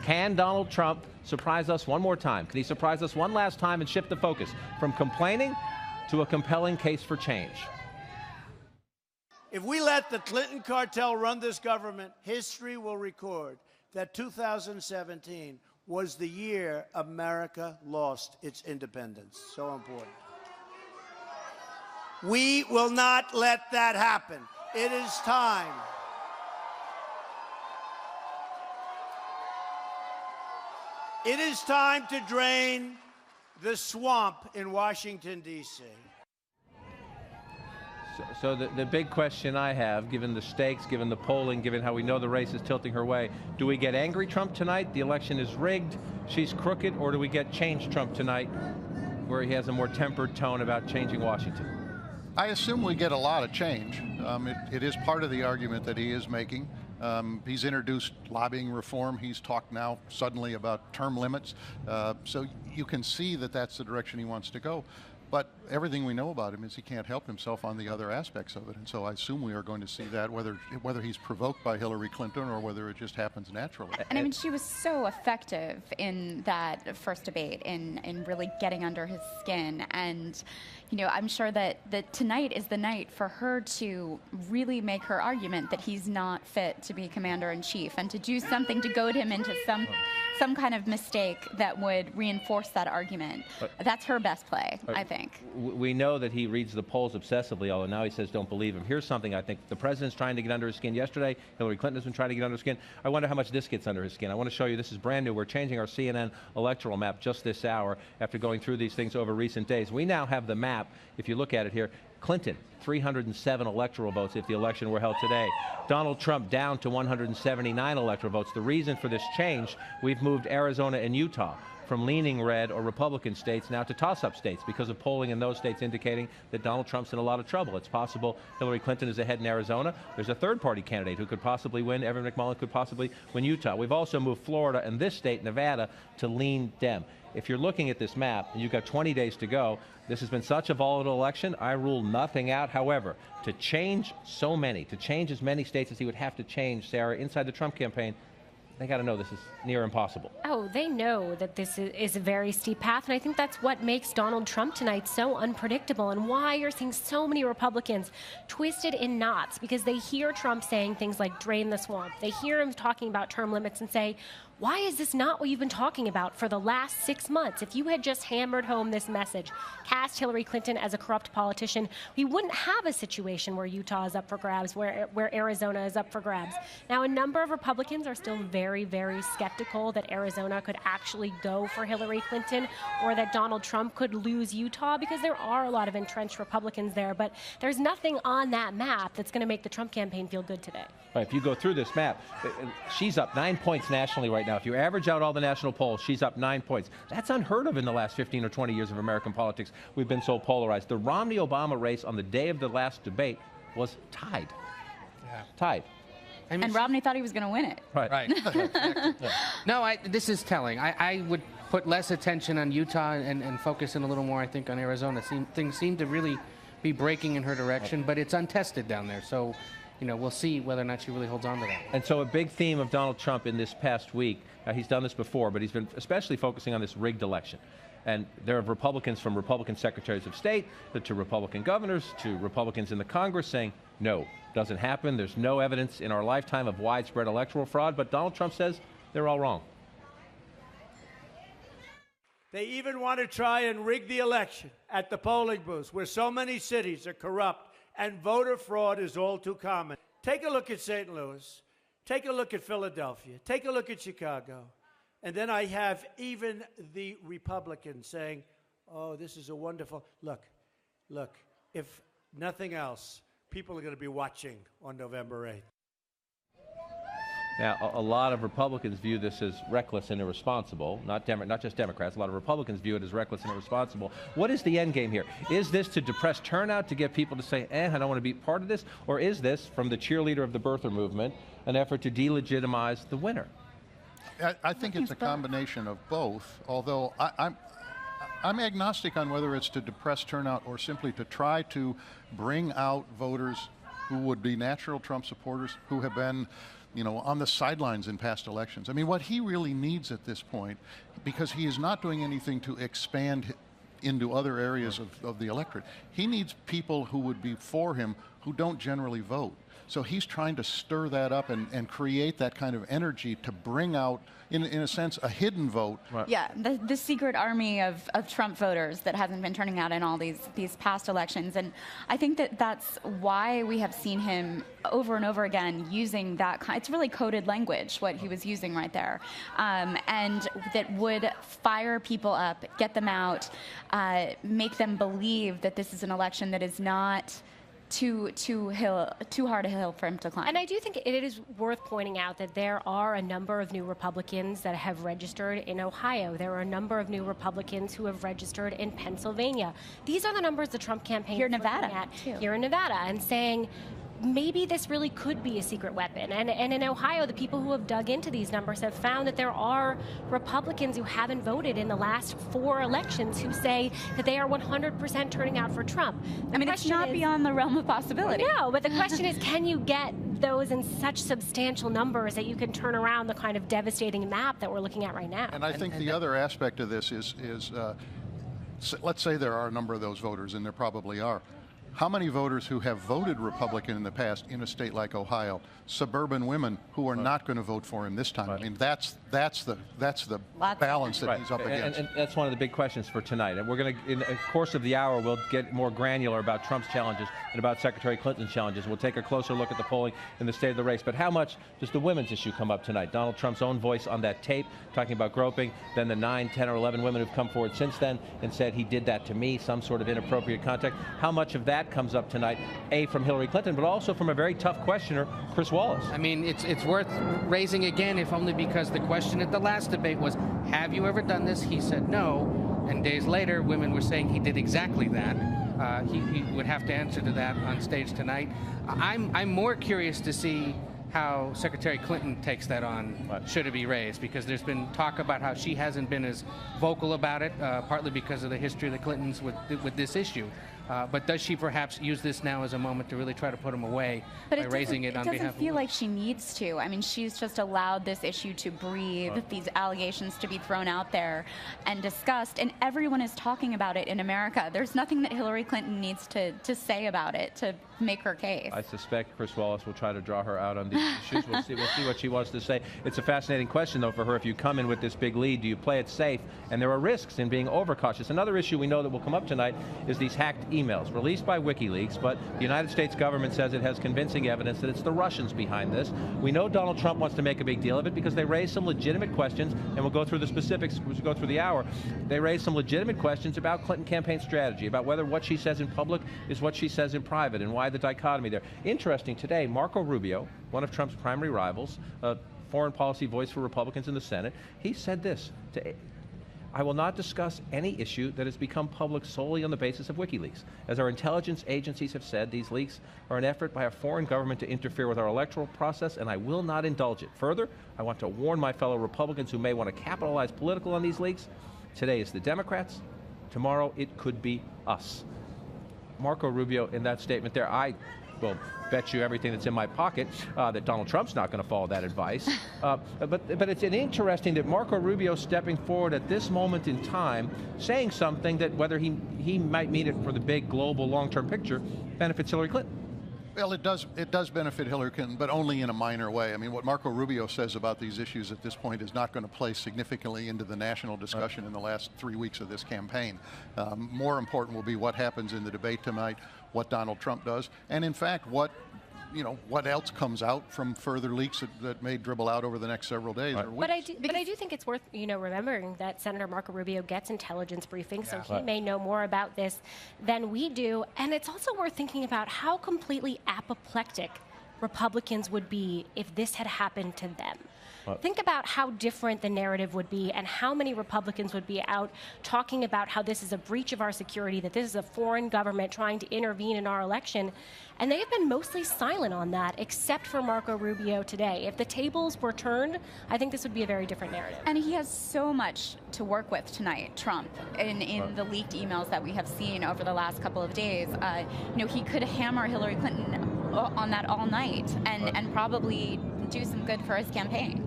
Can Donald Trump surprise us one more time? Can he surprise us one last time and shift the focus from complaining to a compelling case for change? If we let the Clinton cartel run this government, history will record that 2017 was the year America lost its independence. So important. We will not let that happen. It is time. It is time to drain the swamp in Washington, D.C. So the big question I have, given the stakes, given the polling, given how we know the race is tilting her way, do we get angry Trump tonight? The election is rigged, she's crooked, or do we get change Trump tonight, where he has a more tempered tone about changing Washington? I assume we get a lot of change. It is part of the argument that he is making. He's introduced lobbying reform. He's talked now suddenly about term limits. So you can see that that's the direction he wants to go. But everything we know about him is he can't help himself on the other aspects of it. And so I assume we are going to see that, whether he's provoked by Hillary Clinton or whether it just happens naturally. And I mean, she was so effective in that first debate in really getting under his skin. And, you know, I'm sure that tonight is the night for her to really make her argument that he's not fit to be commander-in-chief and to do something to goad him into some kind of mistake that would reinforce that argument. That's her best play, I think. We know that he reads the polls obsessively, although now he says don't believe him. Here's something I think the president's trying to get under his skin yesterday. Hillary Clinton has been trying to get under his skin. I wonder how much this gets under his skin. I want to show you, this is brand new. We're changing our CNN electoral map just this hour after going through these things over recent days. We now have the map, if you look at it here. Clinton, 307 electoral votes if the election were held today. Donald Trump down to 179 electoral votes. The reason for this change, we've moved Arizona and Utah from leaning red or Republican states now to toss-up states because of polling in those states indicating that Donald Trump's in a lot of trouble. It's possible Hillary Clinton is ahead in Arizona. There's a third-party candidate who could possibly win. Evan McMullin could possibly win Utah. We've also moved Florida and this state, Nevada, to lean Dem. If you're looking at this map, and you've got 20 days to go, this has been such a volatile election, I rule nothing out. However, to change so many, to change as many states as he would have to change, Sarah, inside the Trump campaign, they got to know this is near impossible. Oh, they know that this is a very steep path, and I think that's what makes Donald Trump tonight so unpredictable and why you're seeing so many Republicans twisted in knots, because they hear Trump saying things like drain the swamp. They hear him talking about term limits and say, why is this not what you've been talking about for the last 6 months? If you had just hammered home this message, cast Hillary Clinton as a corrupt politician, we wouldn't have a situation where Utah is up for grabs, where Arizona is up for grabs. Now, a number of Republicans are still very, very skeptical that Arizona could actually go for Hillary Clinton or that Donald Trump could lose Utah, because there are a lot of entrenched Republicans there. But there's nothing on that map that's going to make the Trump campaign feel good today. Right, if you go through this map, she's up 9 points nationally right now. If you average out all the national polls, she's up 9 points. That's unheard of in the last 15 or 20 years of American politics. We've been so polarized. The Romney-Obama race on the day of the last debate was tied. Yeah. Tied. I mean, and Romney thought he was going to win it. Right. No, this is telling. I would put less attention on Utah and focus in a little more, I think, on Arizona. Things seem to really be breaking in her direction, but it's untested down there. So, you know, we'll see whether or not she really holds on to that. And so a big theme of Donald Trump in this past week, he's done this before, but he's been especially focusing on this rigged election. And there are Republicans, from Republican secretaries of state to Republican governors to Republicans in the Congress, saying, no, doesn't happen. There's no evidence in our lifetime of widespread electoral fraud. But Donald Trump says they're all wrong. They even want to try and rig the election at the polling booths, where so many cities are corrupt and voter fraud is all too common. Take a look at St. Louis. Take a look at Philadelphia. Take a look at Chicago. And then I have even the Republicans saying, oh, this is a wonderful... Look, if nothing else, people are going to be watching on November 8th. Now, a lot of Republicans view this as reckless and irresponsible, not just Democrats. A lot of Republicans view it as reckless and irresponsible. What is the end game here? Is this to depress turnout, to get people to say, I don't want to be part of this? Or is this, from the cheerleader of the birther movement, an effort to delegitimize the winner? I think it's a combination of both, although I'm agnostic on whether it's to depress turnout or simply to try to bring out voters who would be natural Trump supporters, who have been on the sidelines in past elections. I mean, what he really needs at this point, because he is not doing anything to expand into other areas of the electorate, he needs people who would be for him who don't generally vote. So he's trying to stir that up and create that kind of energy to bring out, in a sense, a hidden vote. Right. Yeah, the secret army of Trump voters that hasn't been turning out in all these past elections. And I think that's why we have seen him over and over again using that it's really coded language, what he was using right there. And that would fire people up, get them out, make them believe that this is an election that is not too hard a hill for him to climb. And I do think it is worth pointing out that there are a number of new Republicans that have registered in Ohio. There are a number of new Republicans who have registered in Pennsylvania. These are the numbers the Trump campaign here in is looking Nevada, at too. Here in Nevada, and saying, maybe this really could be a secret weapon. And in Ohio, the people who have dug into these numbers have found that there are Republicans who haven't voted in the last 4 elections who say that they are 100% turning out for Trump. I mean, it's not beyond the realm of possibility. No, but the question is, can you get those in such substantial numbers that you can turn around the kind of devastating map that we're looking at right now? And I think the other aspect of this is let's say there are a number of those voters, and there probably are. How many voters who have voted Republican in the past in a state like Ohio, suburban women who are not going to vote for him this time? I mean, that's the balance that he's up against. And that's one of the big questions for tonight. And we're going to, in the course of the hour, we'll get more granular about Trump's challenges and about Secretary Clinton's challenges. We'll take a closer look at the polling in the state of the race. But how much does the women's issue come up tonight? Donald Trump's own voice on that tape, talking about groping, then the 9, 10, or 11 women who've come forward since then and said he did that to me, some sort of inappropriate contact. How much of that comes up tonight, from Hillary Clinton, but also from a very tough questioner, Chris Wallace? I mean, it's worth raising again, if only because the question at the last debate was, have you ever done this? He said no, and days later, women were saying he did exactly that. He would have to answer to that on stage tonight. I'm more curious to see how Secretary Clinton takes that on, should it be raised, because there's been talk about how she hasn't been as vocal about it, partly because of the history of the Clintons with this issue. But does she perhaps use this now as a moment to really try to put him away by raising it on behalf of... It doesn't feel like she needs to. I mean, she's just allowed this issue to breathe, these allegations to be thrown out there and discussed, and everyone is talking about it in America. There's nothing that Hillary Clinton needs to say about it to make her case. I suspect Chris Wallace will try to draw her out on these issues. We'll see what she wants to say. It's a fascinating question, though, for her. If you come in with this big lead, do you play it safe? And there are risks in being overcautious. Another issue we know that will come up tonight is these hacked emails released by WikiLeaks, but the United States government says it has convincing evidence that it's the Russians behind this. We know Donald Trump wants to make a big deal of it because they raise some legitimate questions, and we'll go through the specifics as we go through the hour. They raise some legitimate questions about Clinton campaign strategy, about whether what she says in public is what she says in private, and why the dichotomy there. Interesting today, Marco Rubio, one of Trump's primary rivals, a foreign policy voice for Republicans in the Senate, he said this to I will not discuss any issue that has become public solely on the basis of WikiLeaks. As our intelligence agencies have said, these leaks are an effort by a foreign government to interfere with our electoral process, and I will not indulge it. Further, I want to warn my fellow Republicans who may want to capitalize politically on these leaks. Today is the Democrats. Tomorrow it could be us. Marco Rubio, in that statement there, I will bet you everything that's in my pocket that Donald Trump's not going to follow that advice. But it's interesting that Marco Rubio stepping forward at this moment in time, saying something that, whether he might mean it for the big global long-term picture, benefits Hillary Clinton. Well, it does benefit Hillary Clinton, but only in a minor way. I mean, what Marco Rubio says about these issues at this point is not going to play significantly into the national discussion in the last 3 weeks of this campaign. More important will be what happens in the debate tonight, what Donald Trump does, and in fact, what else comes out from further leaks that may dribble out over the next several days or weeks. But I do think it's worth remembering that Senator Marco Rubio gets intelligence briefings, so he may know more about this than we do. And it's also worth thinking about how completely apoplectic Republicans would be if this had happened to them. Think about how different the narrative would be and how many Republicans would be out talking about how this is a breach of our security, that this is a foreign government trying to intervene in our election. And they have been mostly silent on that, except for Marco Rubio today. If the tables were turned, I think this would be a very different narrative. And he has so much to work with tonight, Trump, in the leaked emails that we have seen over the last couple of days. He could hammer Hillary Clinton on that all night and probably do some good for his campaign.